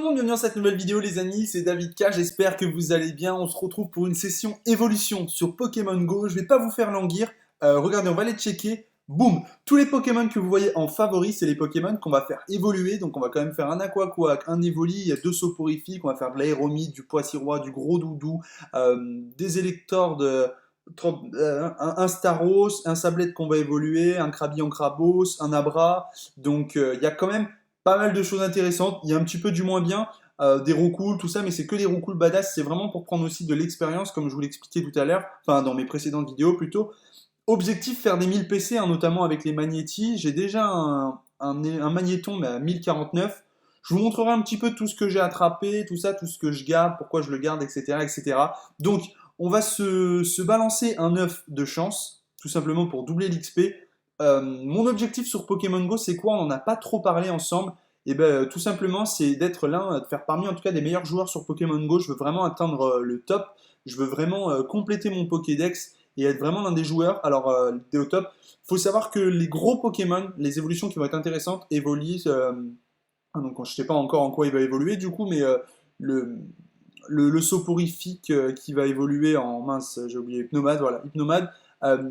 monde, bienvenue dans cette nouvelle vidéo les amis, c'est David K, j'espère que vous allez bien. On se retrouve pour une session évolution sur Pokémon Go. Je vais pas vous faire languir, regardez, on va les checker. Boum, tous les Pokémon que vous voyez en favori, c'est les Pokémon qu'on va faire évoluer. Donc on va quand même faire un Aquaquack, un Evoli, il y a deux soporifiques, on va faire de l'Aéromite, du Poissirois, du Gros Doudou, des Electrodes, un Staros, un Sablette qu'on va évoluer, un Crabillon Crabos, un Abra. Donc il y a quand même pas mal de choses intéressantes. Il y a un petit peu du moins bien, des roucouls, tout ça, mais c'est que des roucouls badass. C'est vraiment pour prendre aussi de l'expérience, comme je vous l'expliquais tout à l'heure, enfin dans mes précédentes vidéos plutôt. Objectif, faire des 1000 PC, hein, notamment avec les magnétis. J'ai déjà un magnéton, mais à 1049. Je vous montrerai un petit peu tout ce que j'ai attrapé, tout ça, tout ce que je garde, pourquoi je le garde, etc. etc. Donc, on va se balancer un œuf de chance, tout simplement pour doubler l'XP. Mon objectif sur Pokémon Go, c'est quoi? On n'en a pas trop parlé ensemble. Et ben, tout simplement, c'est d'être l'un, de faire parmi en tout cas des meilleurs joueurs sur Pokémon Go. Je veux vraiment atteindre le top. Je veux vraiment compléter mon Pokédex et être vraiment l'un des joueurs. Alors, t'es au top. Faut savoir que les gros Pokémon, les évolutions qui vont être intéressantes, évoluent. Donc, je sais pas encore en quoi il va évoluer du coup, mais le, le soporifique qui va évoluer en mince, j'ai oublié, Hypnomade, voilà, Hypnomade.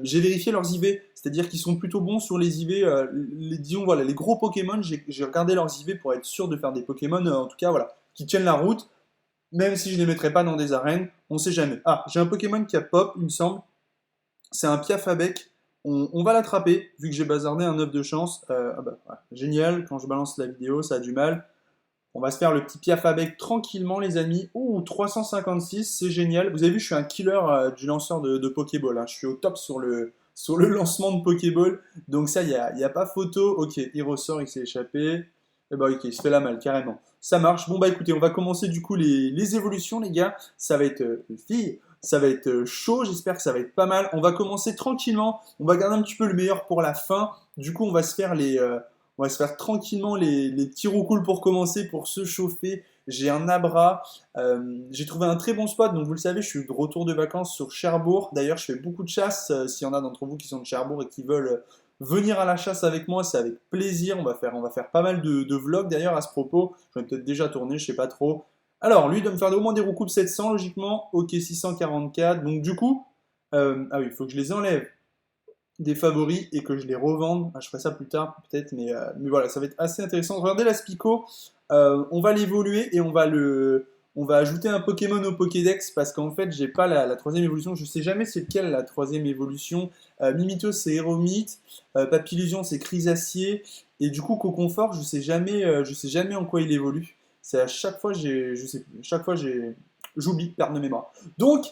J'ai vérifié leurs IV, c'est-à-dire qu'ils sont plutôt bons sur les IV. Disons, voilà, les gros Pokémon, j'ai regardé leurs IV pour être sûr de faire des Pokémon, en tout cas, voilà, qui tiennent la route, même si je ne les mettrai pas dans des arènes, on sait jamais. Ah, j'ai un Pokémon qui a pop, il me semble. C'est un Piafabec. On va l'attraper, vu que j'ai bazardé un œuf de chance. Ah bah, ouais, génial, quand je balance la vidéo, ça a du mal. On va se faire le petit Piafabec tranquillement, les amis. Ouh, 356, c'est génial. Vous avez vu, je suis un killer du lanceur de Pokéball, hein. Je suis au top sur le lancement de Pokéball. Donc ça, il y a pas photo. Ok, il ressort, il s'est échappé. Et bah ok, il se fait la malle, carrément. Ça marche. Bon bah écoutez, on va commencer du coup les évolutions, les gars. Ça va être fille, ça va être chaud. J'espère que ça va être pas mal. On va commencer tranquillement. On va garder un petit peu le meilleur pour la fin. Du coup, on va se faire tranquillement les petits roucouls pour commencer, pour se chauffer. J'ai un Abra. J'ai trouvé un très bon spot. Donc, vous le savez, je suis de retour de vacances sur Cherbourg. D'ailleurs, je fais beaucoup de chasse. S'il y en a d'entre vous qui sont de Cherbourg et qui veulent venir à la chasse avec moi, c'est avec plaisir. On va faire pas mal de vlogs d'ailleurs à ce propos. J'en ai peut-être déjà tourné, je sais pas trop. Alors, lui, il doit me faire au moins des roucouls 700, logiquement. Ok, 644. Donc, du coup, ah oui, il faut que je les enlève des favoris et que je les revende. Ah, je ferai ça plus tard peut-être, mais voilà, ça va être assez intéressant. Regardez la Spico, on va l'évoluer et on va ajouter un Pokémon au Pokédex parce qu'en fait j'ai pas la troisième évolution, je sais jamais c'est lequel la troisième évolution. Mimitos c'est Aéromite, Papillusion c'est Chrysacier et du coup Coconfort je sais jamais en quoi il évolue. C'est à chaque fois je sais plus, chaque fois j'oublie, perte de mémoire. Donc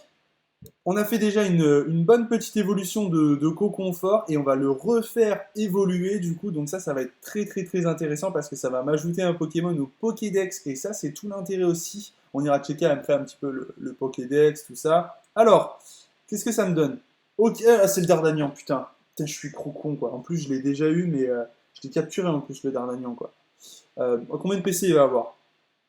on a fait déjà une bonne petite évolution de co-confort et on va le refaire évoluer du coup. Donc ça va être très très très intéressant parce que ça va m'ajouter un Pokémon au Pokédex et ça c'est tout l'intérêt aussi. On ira checker à me faire un petit peu le Pokédex, tout ça. Alors, qu'est-ce que ça me donne? Ok, ah, c'est le Dardanian, putain. Putain, je suis trop con quoi. En plus je l'ai déjà eu mais je l'ai capturé en plus le Dardanian quoi. Combien de PC il va avoir?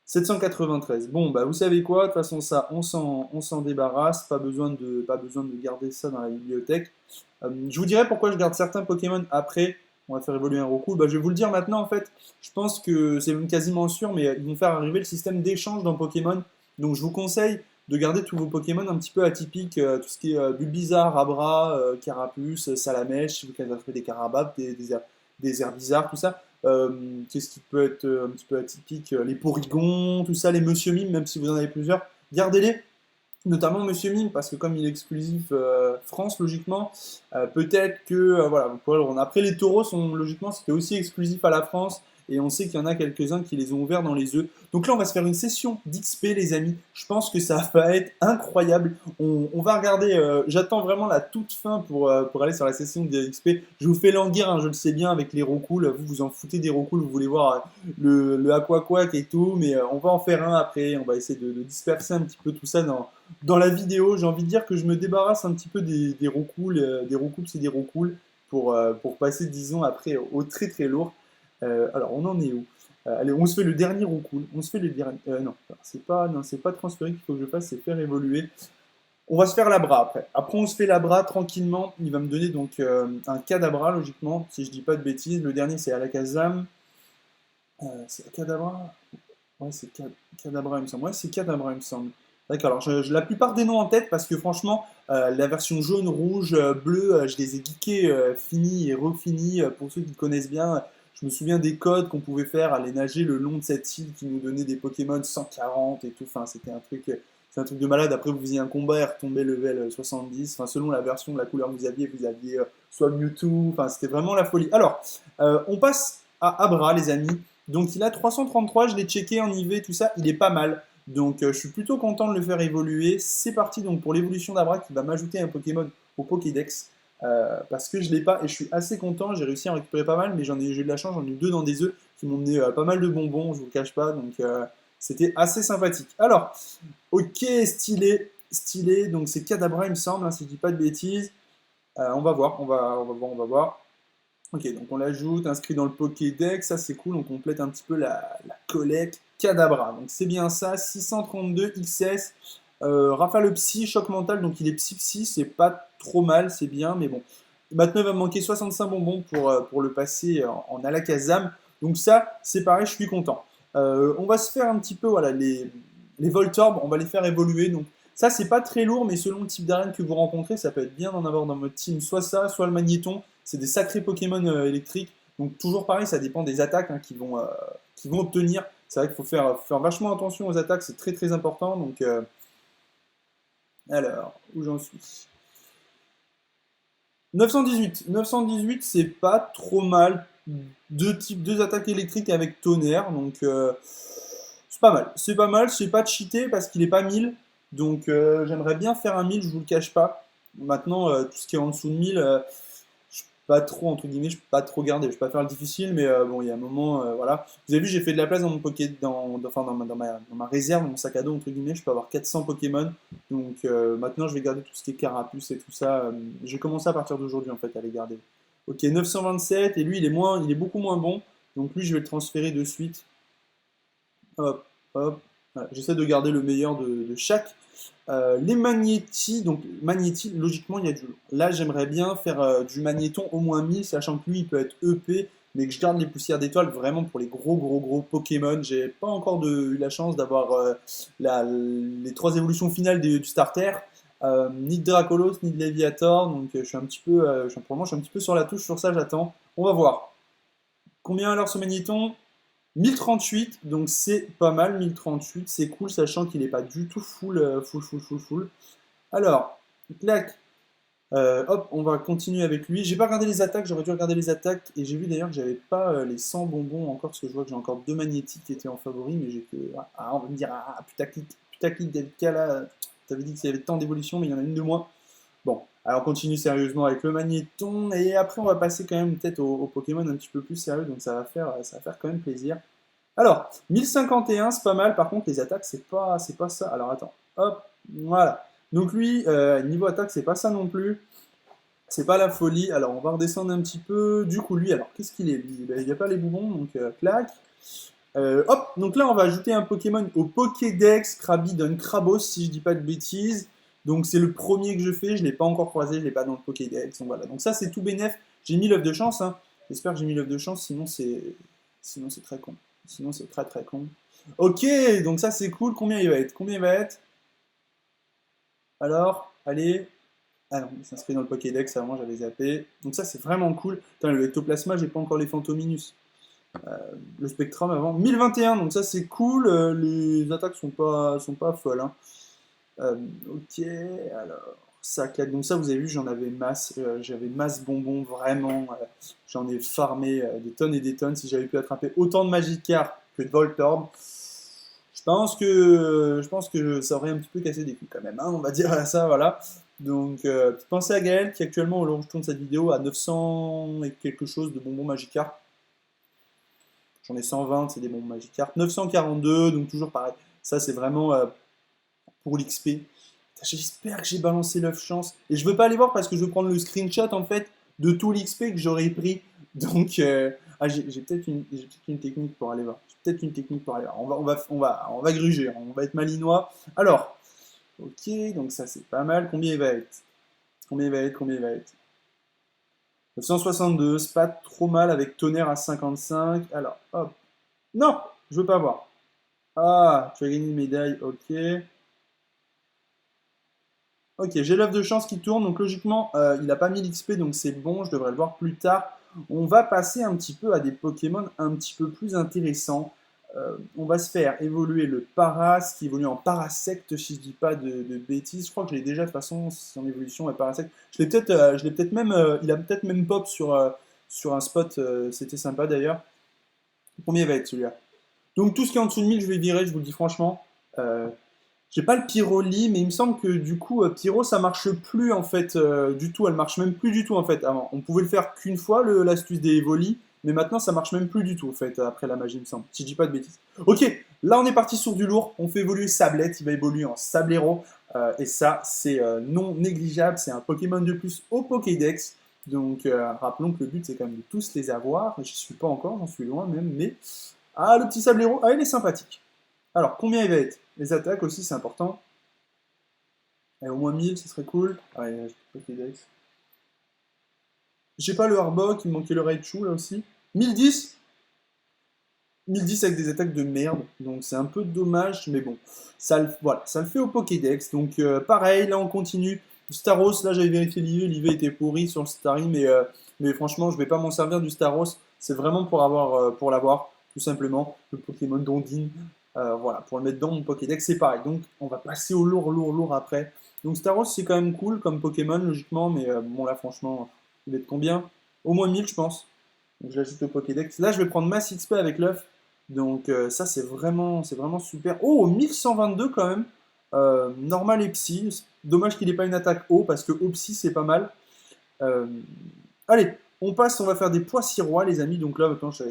793. Bon, bah vous savez quoi, de toute façon ça, on s'en débarrasse, pas besoin de garder ça dans la bibliothèque. Je vous dirai pourquoi je garde certains Pokémon après, on va faire évoluer un Roku. Bah, je vais vous le dire maintenant en fait, je pense que c'est même quasiment sûr, mais ils vont faire arriver le système d'échange dans Pokémon. Donc je vous conseille de garder tous vos Pokémon un petit peu atypiques, tout ce qui est Bulbizarre, Abra, Carapuce, Salamèche, si vous avez trouvé des Carabab, des Herbizarres, tout ça. Qu'est-ce qui peut être un petit peu atypique? Les Porygons, tout ça, les Monsieur Mime, même si vous en avez plusieurs, gardez-les. Notamment Monsieur Mime, parce que comme il est exclusif France, logiquement, peut-être que voilà, vous pourrez le rendre. Après, les taureaux sont logiquement, c'était aussi exclusif à la France, et on sait qu'il y en a quelques-uns qui les ont ouverts dans les œufs. Donc là, on va se faire une session d'XP, les amis. Je pense que ça va être incroyable. On va regarder, j'attends vraiment la toute fin pour aller sur la session d'XP. Je vous fais languir, hein, je le sais bien, avec les Rocools. Vous vous en foutez des Rocools, vous voulez voir le Aquaquack et tout, mais on va en faire un après. On va essayer de disperser un petit peu tout ça dans la vidéo. J'ai envie de dire que je me débarrasse un petit peu des Rocools, des Rocools c'est des Rocools, pour passer, disons, après au très très lourd. Alors, on en est où? Allez, on se fait le dernier Roucool. On se fait le dernier. Non, c'est pas transférer qu'il faut que je fasse, c'est faire évoluer. On va se faire Labra après. Après, on se fait Labra tranquillement. Il va me donner donc un Kadabra, logiquement, si je dis pas de bêtises. Le dernier, c'est Alakazam. C'est Kadabra. Ouais, c'est Kad. Kadabra, il me semble. Ouais, c'est Kadabra, il me semble. D'accord, alors j'ai la plupart des noms en tête parce que franchement, la version jaune, rouge, bleu, je les ai geekés, finis et refinis. Pour ceux qui connaissent bien, je me souviens des codes qu'on pouvait faire, aller nager le long de cette île qui nous donnait des Pokémon 140 et tout. Enfin, c'était un truc, c'est un truc de malade. Après, vous faisiez un combat et retombez level 70. Enfin, selon la version de la couleur que vous aviez soit Mewtwo. Enfin, c'était vraiment la folie. Alors, on passe à Abra, les amis. Donc, il a 333, je l'ai checké en IV, tout ça. Il est pas mal. Donc je suis plutôt content de le faire évoluer. C'est parti donc pour l'évolution d'Abra qui va m'ajouter un Pokémon au Pokédex. Parce que je ne l'ai pas et je suis assez content. J'ai réussi à en récupérer pas mal, mais j'ai eu de la chance, j'en ai eu deux dans des œufs qui m'ont donné pas mal de bonbons, je vous le cache pas. Donc c'était assez sympathique. Alors, ok, stylé, stylé. Donc c'est Kadabra, il me semble, hein, si je dis pas de bêtises. On va voir, on va voir. Ok, donc on l'ajoute, inscrit dans le Pokédex, ça c'est cool, on complète un petit peu la collecte. Kadabra, donc c'est bien ça, 632 XS, Rafale Psy, choc mental, donc il est Psy, c'est pas trop mal, c'est bien, mais bon. Maintenant il va me manquer 65 bonbons pour le passer en Alakazam, donc ça c'est pareil, je suis content. On va se faire un petit peu, voilà, les Voltorb, on va les faire évoluer, donc ça c'est pas très lourd, mais selon le type d'arène que vous rencontrez, ça peut être bien d'en avoir dans votre team, soit ça, soit le Magnéton. C'est des sacrés Pokémon électriques. Donc toujours pareil, ça dépend des attaques hein, qui vont obtenir. C'est vrai qu'il faut faire vachement attention aux attaques, c'est très très important. Donc alors, où j'en suis? 918. 918, c'est pas trop mal. Deux attaques électriques avec tonnerre. Donc c'est pas mal. C'est pas mal, c'est pas cheaté parce qu'il est pas 1000. Donc j'aimerais bien faire un 1000, je vous le cache pas. Maintenant, tout ce qui est en dessous de 1000, je peux pas trop, entre guillemets, je peux pas trop garder. Je peux pas faire le difficile, mais bon, il y a un moment, voilà. Vous avez vu, j'ai fait de la place dans mon pocket, enfin, dans ma réserve, dans mon sac à dos, entre guillemets, je peux avoir 400 Pokémon. Donc maintenant, je vais garder tout ce qui est carapuce et tout ça. J'ai commencé à partir d'aujourd'hui, en fait, à les garder. Ok, 927, et lui, il est beaucoup moins bon. Donc lui, je vais le transférer de suite. Hop, hop. Voilà, j'essaie de garder le meilleur de chaque. Les magnétis, donc magnétis, logiquement il y a du lourd. Là j'aimerais bien faire du magnéton au moins 1000, sachant que lui il peut être EP, mais que je garde les poussières d'étoiles vraiment pour les gros Pokémon. J'ai pas encore eu la chance d'avoir les trois évolutions finales du starter, ni de Dracolos, ni de Léviator, donc je suis un petit peu, pour le moment, je suis un petit peu sur la touche, sur ça j'attends. On va voir. Combien alors ce magnéton? 1038, donc c'est pas mal, 1038, c'est cool, sachant qu'il n'est pas du tout full. Alors, clac, hop, on va continuer avec lui. J'ai pas regardé les attaques, j'aurais dû regarder les attaques, et j'ai vu d'ailleurs que j'avais pas les 100 bonbons encore, parce que je vois que j'ai encore deux magnétiques qui étaient en favori, mais j'ai que... Ah, on va me dire, ah, putaclic, David là, t'avais dit qu'il y avait tant d'évolutions, mais il y en a une de moins. Bon, alors on continue sérieusement avec le magnéton, et après on va passer quand même peut-être au Pokémon un petit peu plus sérieux, donc ça va faire quand même plaisir. Alors, 1051, c'est pas mal, par contre les attaques, c'est pas ça. Alors attends, hop, voilà. Donc lui, niveau attaque, c'est pas ça non plus. C'est pas la folie. Alors on va redescendre un petit peu. Du coup, lui, alors qu'est-ce qu'il est? Lui, il n'y a pas les boubons, donc clac. Hop, donc là on va ajouter un Pokémon au Pokédex. Krabi donne Krabos, si je dis pas de bêtises. Donc c'est le premier que je fais, je ne l'ai pas encore croisé, je ne l'ai pas dans le Pokédex. Donc voilà, donc ça c'est tout bénef. J'ai mis l'œuf de chance, hein. J'espère que j'ai mis l'œuf de chance, sinon c'est très con. Sinon c'est très très con. Ok, donc ça c'est cool. Combien il va être? Combien il va être? Alors, allez. Ah non, il s'inscrit dans le Pokédex, avant j'avais zappé. Donc ça c'est vraiment cool. Putain, le Ectoplasma, j'ai pas encore les Fantominus. Le Spectrum avant. 1021, donc ça c'est cool. Les attaques sont pas folles, hein. Ok, alors, ça claque. Donc ça, vous avez vu, j'en avais masse. J'avais masse bonbons, vraiment. J'en ai farmé des tonnes et des tonnes. Si j'avais pu attraper autant de Magikarp que de Voltorb, je pense que ça aurait un petit peu cassé des couilles quand même, hein, on va dire ça, voilà. Donc, pensez à Gaël qui actuellement, au long où je tourne cette vidéo, a 900 et quelque chose de bonbons Magikarp. J'en ai 120, c'est des bonbons Magikarp. 942, donc toujours pareil. Ça, c'est vraiment pour l'XP. J'espère que j'ai balancé l'œuf chance. Et je veux pas aller voir parce que je veux prendre le screenshot en fait de tout l'XP que j'aurais pris. Donc j'ai peut-être une technique pour aller voir. J'ai peut-être une technique pour aller voir. On va gruger, on va être malinois. Alors, ok, donc ça c'est pas mal. Combien il va être? Combien il va être? 962, c'est pas trop mal avec tonnerre à 55. Alors, hop. Non, je veux pas voir. Ah, tu as gagné une médaille, ok. Ok, j'ai l'œuf de chance qui tourne, donc logiquement, il n'a pas mis l'XP, donc c'est bon, je devrais le voir plus tard. On va passer un petit peu à des Pokémon un petit peu plus intéressants. On va se faire évoluer le Paras, qui évolue en Parasect, si je dis pas de bêtises. Je crois que je l'ai déjà, de toute façon, son évolution est Parasect. Je l'ai peut-être même, il a peut-être même pop sur un spot, c'était sympa d'ailleurs. Combien il va être celui-là? Donc tout ce qui est en dessous de 1000, je vais virer, je vous le dis franchement. Euh, j'ai pas le Pyroli, mais il me semble que du coup, Pyro, ça marche plus en fait du tout. Elle marche même plus du tout en fait. Avant, on pouvait le faire qu'une fois, l'astuce des Evoli, mais maintenant ça marche même plus du tout en fait, après la magie, il me semble. Si je dis pas de bêtises. Ok, là on est parti sur du lourd. On fait évoluer Sablette, il va évoluer en Sablero. Et ça, c'est non négligeable. C'est un Pokémon de plus au Pokédex. Donc rappelons que le but c'est quand même de tous les avoir. Je suis pas encore, j'en suis loin même, mais. Ah, le petit Sablero, ah, il est sympathique. Alors, combien il va être? Les attaques aussi, c'est important. Au moins 1000, ce serait cool. Allez, j'ai Pokédex. J'ai pas le Arbok, il me manquait le Raichu là aussi. 1010. 1010 avec des attaques de merde, donc c'est un peu dommage, mais bon, voilà, ça le fait au Pokédex. Donc pareil, là on continue. Staros, là j'avais vérifié l'IV était pourri sur le Starry, mais franchement je vais pas m'en servir du Staros, c'est vraiment pour l'avoir, tout simplement, le Pokémon d'Ondine, voilà, pour le mettre dans mon Pokédex, c'est pareil. Donc on va passer au lourd après. Donc Staros c'est quand même cool comme Pokémon logiquement, mais bon là franchement, il va être combien? Au moins 1000 je pense. Donc je l'ajoute au Pokédex. Là je vais prendre masse XP avec l'œuf. Donc ça c'est vraiment super. Oh, 1122 quand même. Normal et psy. Dommage qu'il n'ait pas une attaque haut parce que haut psy c'est pas mal. Euh, allez, on passe, on va faire des pois sirois les amis. Donc là maintenant je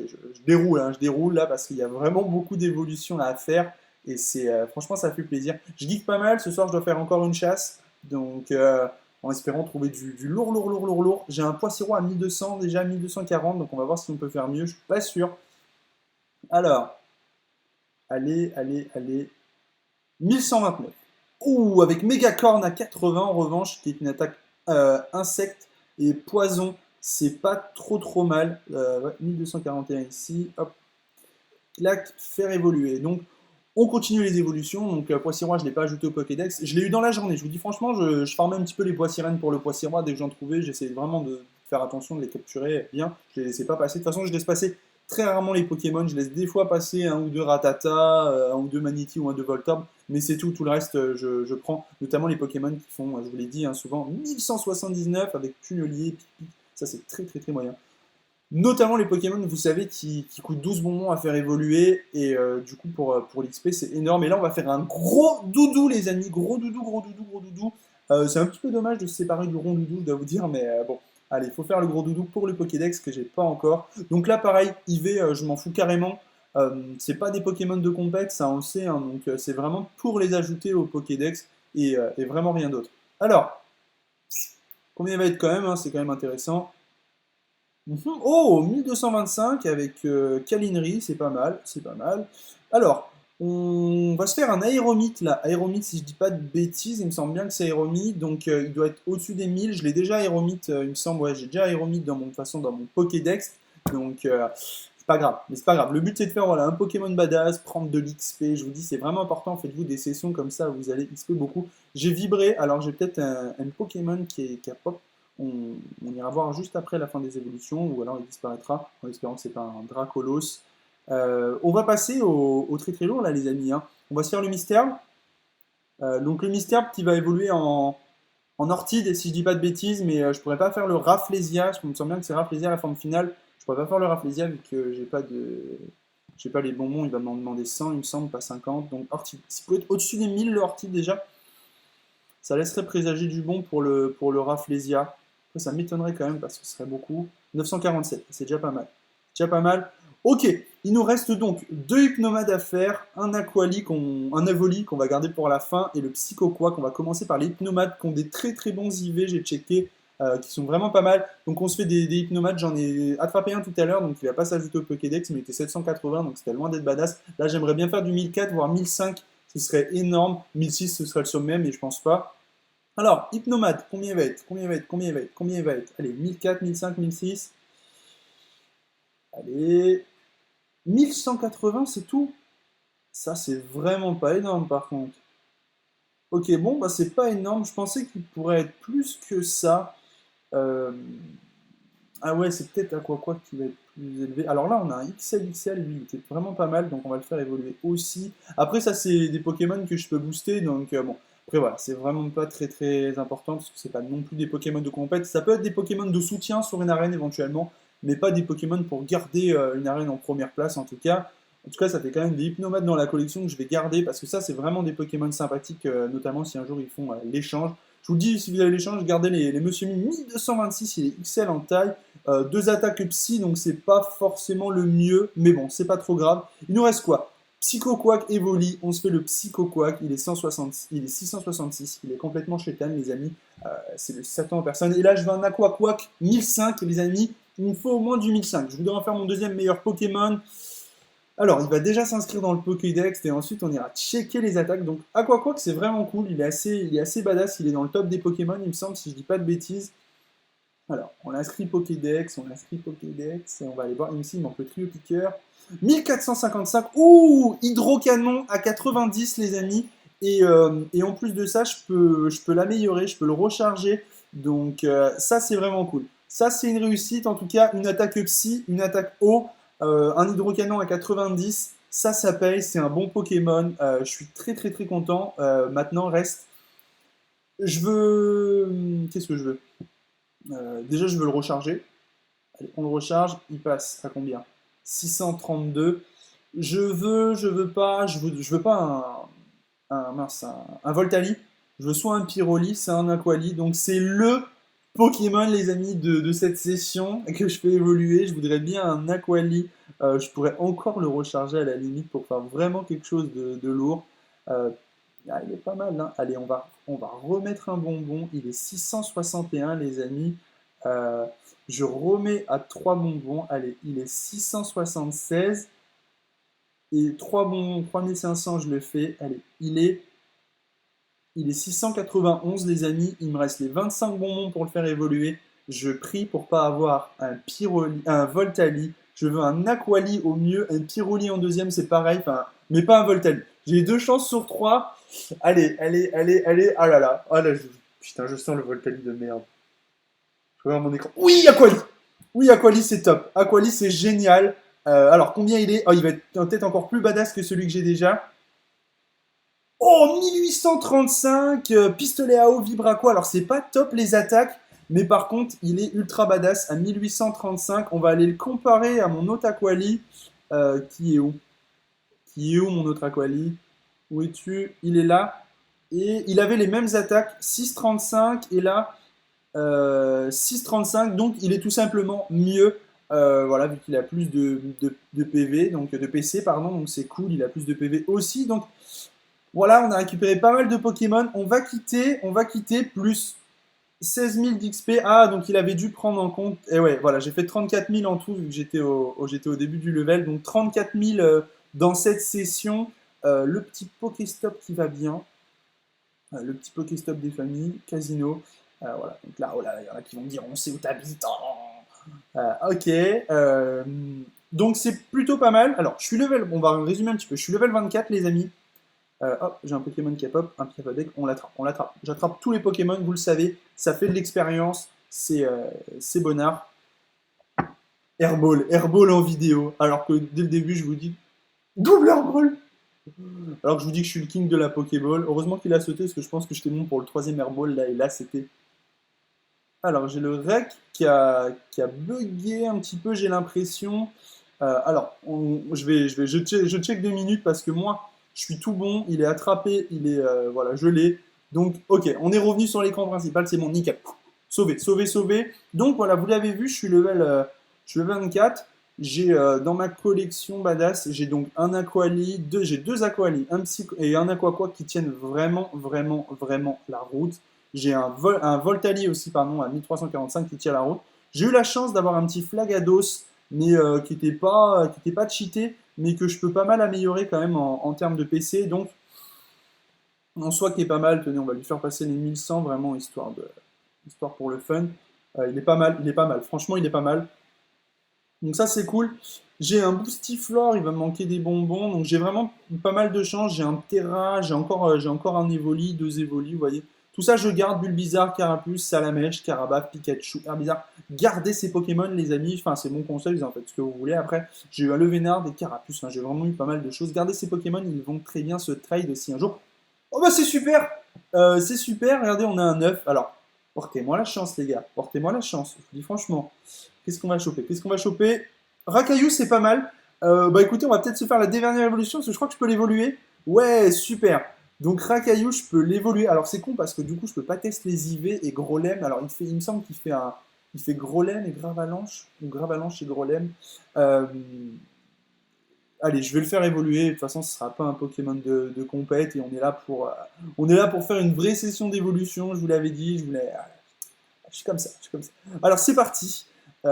déroule, hein, je déroule là parce qu'il y a vraiment beaucoup d'évolutions là à faire. Et c'est franchement ça fait plaisir. Je geek pas mal, ce soir je dois faire encore une chasse. Donc en espérant trouver du lourd. J'ai un pois sirois à 1200 déjà, 1240. Donc on va voir si on peut faire mieux, je suis pas sûr. Alors, allez. 1129. Ouh, avec Mégacorn à 80 en revanche, qui est une attaque insecte et poison. C'est pas trop mal. Ouais, 1241 ici. Hop, clac, faire évoluer. Donc, on continue les évolutions. Donc, Poissirois, je ne l'ai pas ajouté au Pokédex. Je l'ai eu dans la journée. Je vous dis franchement, je farmais un petit peu les Poissirènes pour le Poissirois. Dès que j'en trouvais, j'essayais vraiment de faire attention, de les capturer bien. Je les laissais pas passer. De toute façon, je laisse passer très rarement les Pokémon. Je laisse des fois passer un ou deux Ratata, un ou deux Manity ou un deux Voltorb. Mais c'est tout. Tout le reste, je prends. Notamment les Pokémon qui font, je vous l'ai dit, hein, souvent 1179 avec Tunelier, Pipi. Ça, c'est très moyen. Notamment les Pokémon, vous savez, qui coûtent 12 bonbons à faire évoluer. Et du coup, pour l'XP, c'est énorme. Et là, on va faire un gros doudou, les amis. Gros doudou. C'est un petit peu dommage de se séparer du rond doudou, je dois vous dire. Mais bon, allez, il faut faire le gros doudou pour le Pokédex que j'ai pas encore. Donc là, pareil, IV, je m'en fous carrément. C'est pas des Pokémon de compète, ça on le sait. Hein, donc c'est vraiment pour les ajouter au Pokédex et vraiment rien d'autre. Alors, combien il va être quand même, hein, c'est quand même intéressant. Oh, 1225 avec Kalinri, c'est pas mal, c'est pas mal. Alors, on va se faire un aéromite là. Aéromite, si je dis pas de bêtises, il me semble bien que c'est aéromite, donc il doit être au-dessus des 1000. Je l'ai déjà aéromite, il me semble, ouais, j'ai déjà aéromite de toute façon, dans mon Pokédex, donc c'est pas grave. Mais c'est pas grave. Le but c'est de faire voilà, un Pokémon badass, prendre de l'XP. Je vous dis, c'est vraiment important. Faites-vous des sessions comme ça, vous allez XP beaucoup. J'ai vibré, alors j'ai peut-être un Pokémon qui a pop. On ira voir juste après la fin des évolutions, ou alors il disparaîtra, en espérant que c'est pas un Dracolos. On va passer au très lourd là les amis, hein. On va se faire le mystère. Donc le mystère qui va évoluer en Orchide, si je dis pas de bêtises, mais je pourrais pas faire le Rafflesia, je me sens bien que c'est Rafflesia la forme finale. Je pourrais pas faire le Rafflesia vu que j'ai pas les bonbons, il va m'en demander 100 il me semble, pas 50. Donc Orchide, si vous pouvez être au-dessus des 1000 le Orchide déjà, ça laisserait présager du bon pour le Rafflesia. Après, ça m'étonnerait quand même parce que ce serait beaucoup. 947, c'est déjà pas mal. Déjà pas mal. Ok, il nous reste donc deux hypnomades à faire, un Aquali, un Avoli qu'on va garder pour la fin, et le Psychoquois qu'on va commencer par les hypnomades qui ont des très bons IV, j'ai checké, qui sont vraiment pas mal. Donc on se fait des hypnomades, j'en ai attrapé un tout à l'heure, donc il va pas s'ajouter au Pokédex, mais il était 780, donc c'était loin d'être badass. Là j'aimerais bien faire du 1004, voire 1005, ce serait énorme. 1006, ce serait le sommet, mais je pense pas. Alors, Hypnomade, combien il va être? Allez, 1004, 1005, 1006. Allez. 1180, c'est tout? Ça, c'est vraiment pas énorme par contre. Ok, bon, bah c'est pas énorme. Je pensais qu'il pourrait être plus que ça. Euh, Ah ouais, c'est peut-être Aqua qui va être plus élevé. Alors là, on a un XL, lui, qui est vraiment pas mal, donc on va le faire évoluer aussi. Après, ça, c'est des Pokémon que je peux booster, donc bon. Après, voilà, c'est vraiment pas très très important, parce que c'est pas non plus des Pokémon de compète. Ça peut être des Pokémon de soutien sur une arène éventuellement, mais pas des Pokémon pour garder une arène en première place, en tout cas. En tout cas, ça fait quand même des Hypnomates dans la collection que je vais garder, parce que ça, c'est vraiment des Pokémon sympathiques, notamment si un jour ils font l'échange. Je vous le dis, si vous avez l'échange, gardez les Monsieur Mi 1226, il est XL en taille. Deux attaques psy, donc c'est pas forcément le mieux, mais bon, c'est pas trop grave. Il nous reste quoi? Psycho Quack Evoli, on se fait le Psycho Quack, il est 160, il est 666, il est complètement chétan, les amis. C'est le Satan en personne. Et là, je veux un Aqua Quack 1005, les amis. Il me faut au moins du 1005. Je voudrais en faire mon deuxième meilleur Pokémon. Alors, il va déjà s'inscrire dans le Pokédex et ensuite on ira checker les attaques. Donc, Aqua Quack, c'est vraiment cool. Il est assez badass. Il est dans le top des Pokémon, il me semble, si je dis pas de bêtises. Alors, on inscrit Pokédex, et on va aller voir. Ici, il manque le trio piqueur. 1455. Ouh, hydrocanon à 90, les amis. Et en plus de ça, je peux l'améliorer, je peux le recharger. Donc, ça, c'est vraiment cool. Ça, c'est une réussite. En tout cas, une attaque psy, une attaque eau, un hydrocanon à 90. Ça paye. C'est un bon Pokémon. Je suis très, très, très content. Maintenant, reste. Je veux. Qu'est-ce que je veux? Déjà, je veux le recharger. Allez, on le recharge. Il passe à combien? 632. Je veux pas, je veux pas mince, un Voltali. Je veux soit un Pyroli, c'est un Aquali. Donc, c'est le Pokémon, les amis, de cette session que je fais évoluer. Je voudrais bien un Aquali. Je pourrais encore le recharger à la limite pour faire vraiment quelque chose de lourd. Euh, il est pas mal, hein. Allez, on va remettre un bonbon. Il est 661, les amis. Euh, je remets à 3 bonbons. Allez, il est 676. Et 3 bonbons, 3500, je le fais. Allez, il est 691, les amis. Il me reste les 25 bonbons pour le faire évoluer. Je prie pour pas avoir un Voltali. Je veux un Aquali au mieux. Un Pyroli en deuxième, c'est pareil. Enfin, mais pas un Voltali. J'ai 2 chances sur 3. Allez, allez, allez, allez. Ah là là. Ah là, putain, je sens le Voltali de merde. Je regarde mon écran. Oui, Aquali! Oui, Aquali, c'est top. Aquali, c'est génial. Alors, combien il est? Oh, il va être peut-être encore plus badass que celui que j'ai déjà. Oh, 1835, pistolet à eau Vibraco. Alors, c'est pas top les attaques, mais par contre, il est ultra badass à 1835. On va aller le comparer à mon autre Aquali. Qui est où? Qui est où mon autre Aquali? Où es-tu? Il est là. Et il avait les mêmes attaques, 6,35 et là 6,35. Donc il est tout simplement mieux. Voilà, vu qu'il a plus de PV, donc de PC, pardon, donc c'est cool, il a plus de PV aussi. Donc voilà, on a récupéré pas mal de Pokémon. On va quitter plus 16 000 d'XP. Ah, donc il avait dû prendre en compte. Et ouais, voilà, j'ai fait 34 000 en tout, vu que j'étais au début du level. Donc 34 000 dans cette session. Le petit Pokéstop qui va bien. Le petit Pokéstop des familles. Casino. Voilà, donc là, oh là, il y en a qui vont me dire on sait où t'habites. Ok. Donc c'est plutôt pas mal. Alors, je suis level. On va résumer un petit peu. Je suis level 24, les amis. Hop, j'ai un Pokémon qui a pop, un Piapadec, on l'attrape, on l'attrape. J'attrape tous les Pokémon, vous le savez, ça fait de l'expérience, c'est bonnard. Airball en vidéo, alors que dès le début je vous dis double Airball. Alors que je vous dis que je suis le king de la Pokéball. Heureusement qu'il a sauté parce que je pense que j'étais bon pour le troisième Airball là, et là c'était. Alors j'ai le Rec qui a bugué un petit peu, j'ai l'impression. Alors, je check 2 minutes parce que moi, je suis tout bon, il est attrapé, voilà, je l'ai. Donc, ok, on est revenu sur l'écran principal, c'est bon, nickel. Sauvé, sauvé, sauvé. Donc voilà, vous l'avez vu, je suis level 24. J'ai dans ma collection badass, j'ai donc un Aquali, j'ai deux Aquali, un Psycho et un Aquaqua qui tiennent vraiment, vraiment, vraiment la route. J'ai un Voltali aussi, pardon, à 1345 qui tient la route. J'ai eu la chance d'avoir un petit Flagados mais qui était pas cheaté, mais que je peux pas mal améliorer quand même en termes de PC. Donc, en soi, qui est pas mal. Tenez, on va lui faire passer les 1100 vraiment histoire pour le fun. Il est pas mal, il est pas mal. Franchement, il est pas mal. Donc ça, c'est cool. J'ai un Boostiflore, il va me manquer des bonbons. Donc j'ai vraiment pas mal de chance. J'ai un Terra, j'ai encore un Evoli, deux Evoli, vous voyez. Tout ça, je garde Bulbizarre, Carapuce, Salamèche, Carabaf, Pikachu, Herbizarre. Gardez ces Pokémon, les amis. Enfin, c'est mon conseil, vous en faites ce que vous voulez. Après, j'ai eu un Levénard, des Carapuces. Enfin, j'ai vraiment eu pas mal de choses. Gardez ces Pokémon, ils vont très bien se trade aussi un jour. Oh bah c'est super! C'est super, regardez, on a un 9. Alors, portez-moi la chance, les gars. Portez-moi la chance. Je vous dis franchement. Qu'est-ce qu'on va choper? Qu'est-ce qu'on va choper? Racaillou, c'est pas mal. Bah écoutez, on va peut-être se faire la dernière évolution parce que je crois que je peux l'évoluer. Ouais, super. Donc Racaillou, je peux l'évoluer. Alors c'est con parce que du coup, je peux pas tester les IV et Grolem. Alors il me semble il fait Grolem et Gravalanche ou Gravalanche et Grolem. Euh, Allez, je vais le faire évoluer. De toute façon, ce sera pas un Pokémon de compète et on est là pour faire une vraie session d'évolution. Je vous l'avais dit, je suis comme ça, je suis comme ça. Alors c'est parti.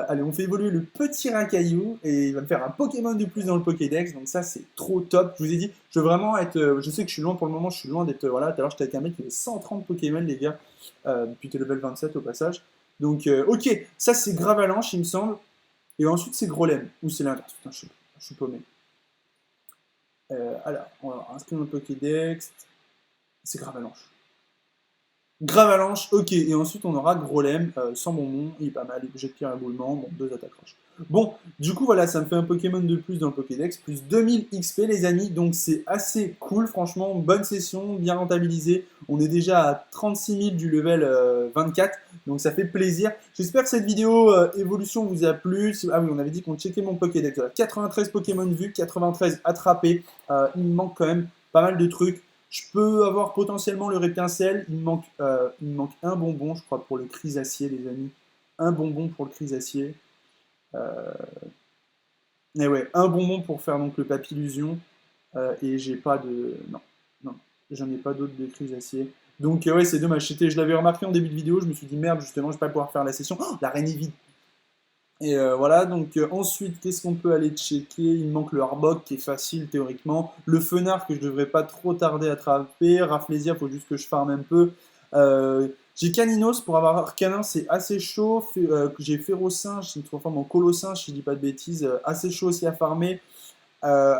Allez, on fait évoluer le petit Racaillou et il va me faire un Pokémon de plus dans le Pokédex. Donc ça, c'est trop top. Je vous ai dit, je veux vraiment être. Je sais que je suis loin pour le moment, je suis loin d'être. Voilà, tout à l'heure, j'étais avec un mec qui avait 130 Pokémon, les gars. Puis t'es level 27 au passage. Donc, ok, ça c'est Gravalanche, il me semble. Et ensuite, c'est Grolem. Ou c'est l'inverse. Putain, je suis paumé. Alors, on va inscrire le Pokédex. C'est Gravalanche. Gravalanche, ok. Et ensuite, on aura Grolem, sans bonbon. Il est pas mal. Il jette pierre à éboulement. Bon, deux attaques roches. Bon, du coup, voilà, ça me fait un Pokémon de plus dans le Pokédex. Plus 2000 XP, les amis. Donc, c'est assez cool. Franchement, bonne session, bien rentabilisée. On est déjà à 36 000 du level 24. Donc, ça fait plaisir. J'espère que cette vidéo évolution vous a plu. Ah oui, on avait dit qu'on checkait mon Pokédex. Voilà, 93 Pokémon vus, 93 attrapés. Il me manque quand même pas mal de trucs. Je peux avoir potentiellement le Réptincelle. Il me manque un bonbon, je crois, pour le Chrysacier, les amis. Un bonbon pour le Chrysacier. Euh, et ouais, un bonbon pour faire donc le Papillusion. Et j'ai pas de. Non, non, j'en ai pas d'autres de Chrysacier. Donc ouais, c'est dommage. Je l'avais remarqué en début de vidéo, je me suis dit merde, justement, je vais pas pouvoir faire la session. Oh, l'arène est vide. Et voilà, donc ensuite, qu'est-ce qu'on peut aller checker? Il me manque le Arbok qui est facile théoriquement. Le Fenard que je devrais pas trop tarder à attraper. Rafflesia, il faut juste que je farme un peu. J'ai Caninos pour avoir Arcanin, c'est assez chaud. J'ai Férocinge, c'est une transforme en Colossinge, si je dis pas de bêtises. Assez chaud aussi à farmer. Euh,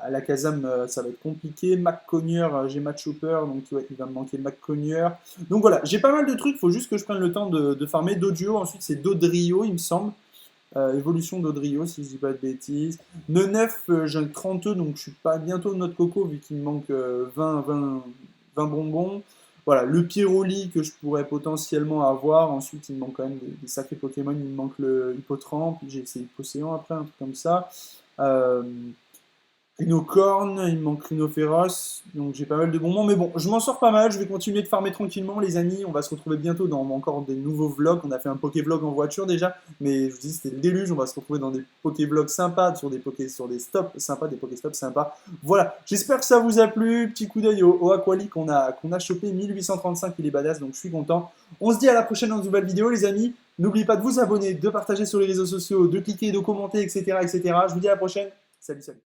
à la Kazam, ça va être compliqué. McConnier, j'ai Matchhopper, donc ouais, il va me manquer McConnier. Donc voilà, j'ai pas mal de trucs, il faut juste que je prenne le temps de farmer. Doduo, ensuite c'est Dodrio, il me semble. Évolution d'Odrio, si je dis pas de bêtises. Neuf, j'ai 32, donc je suis pas bientôt de notre coco, vu qu'il me manque 20 bonbons. Voilà, le Pyroli que je pourrais potentiellement avoir. Ensuite, il me manque quand même des sacrés Pokémon. Il me manque le Hippotrampe, j'ai essayé Hypocéan après, un truc comme ça. Euh, Rhinocorn, il me manque Rhinophéros, donc j'ai pas mal de bonbons, mais bon, je m'en sors pas mal, je vais continuer de farmer tranquillement les amis, on va se retrouver bientôt dans encore des nouveaux vlogs, on a fait un Pokévlog en voiture déjà, mais je vous dis c'était le déluge, on va se retrouver dans des Pokévlogs sympas, sur des stops sympas, des Pokéstops sympas. Voilà, j'espère que ça vous a plu, petit coup d'œil au Aquali qu'on a chopé, 1835, il est badass, donc je suis content. On se dit à la prochaine dans une nouvelle vidéo les amis, n'oubliez pas de vous abonner, de partager sur les réseaux sociaux, de cliquer, de commenter, etc. etc. Je vous dis à la prochaine, salut salut.